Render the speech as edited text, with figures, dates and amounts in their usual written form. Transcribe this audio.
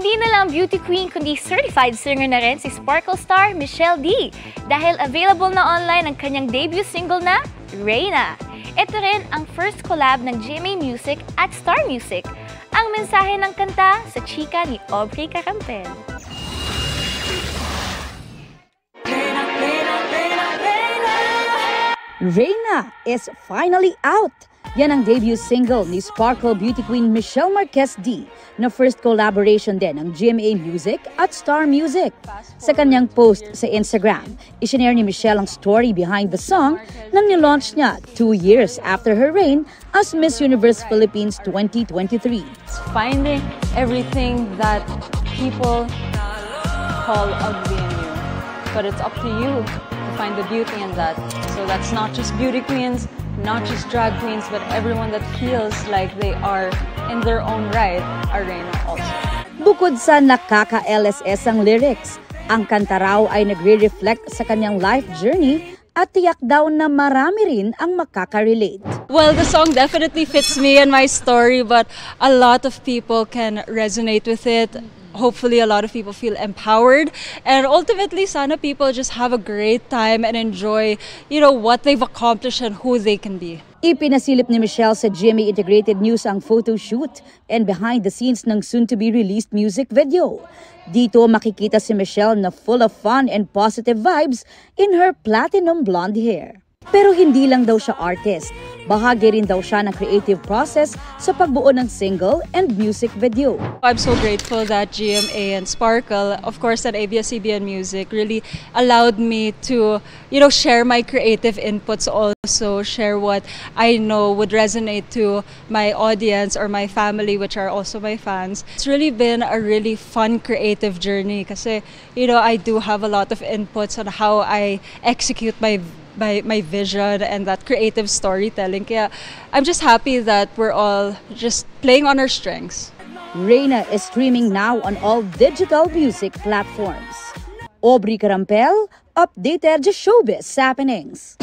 Hindi na lang beauty queen kundi certified singer na rin si Sparkle star Michelle D dahil available na online ang kanyang debut single na Reyna. Ito rin ang first collab ng GMA Music at Star Music. Ang mensahe ng kanta sa chika ni Aubrey Carampel. Reyna is finally out! Yan ang debut single ni Sparkle beauty queen Michelle Marquez D na first collaboration din ng GMA Music at Star Music. Sa kanyang post sa Instagram, isinare ni Michelle ang story behind the song nang nilaunch niya 2 years after her reign as Miss Universe Philippines 2023. Finding everything that people call ugly in you, but it's up to you to find the beauty in that. So that's not just beauty queens, not just drag queens, but everyone that feels like they are in their own right are Reyna also. Bukod sa nakaka-LSS ang lyrics, ang kanta raw ay nagre-reflect sa kanyang life journey at tiyak daw na marami rin ang makaka-relate. Well, the song definitely fits me and my story, but a lot of people can resonate with it. Hopefully, a lot of people feel empowered, and ultimately, sana people just have a great time and enjoy, what they've accomplished and who they can be. Ipinasilip ni Michelle sa GMA Integrated News ang photo shoot and behind the scenes ng soon-to-be-released music video. Dito makikita si Michelle na full of fun and positive vibes in her platinum blonde hair. Pero hindi lang daw siya artist. Bahagi rin daw siya ng creative process sa pagbuo ng single and music video. I'm so grateful that GMA and Sparkle, of course, and ABS-CBN Music really allowed me to, share my creative inputs also, share what I know would resonate to my audience or my family, which are also my fans. It's really been a really fun creative journey kasi, I do have a lot of inputs on how I execute my vision and that creative storytelling. Kaya I'm just happy that we're all just playing on our strengths. Reyna is streaming now on all digital music platforms. Aubrey Carampel, updated showbiz happenings.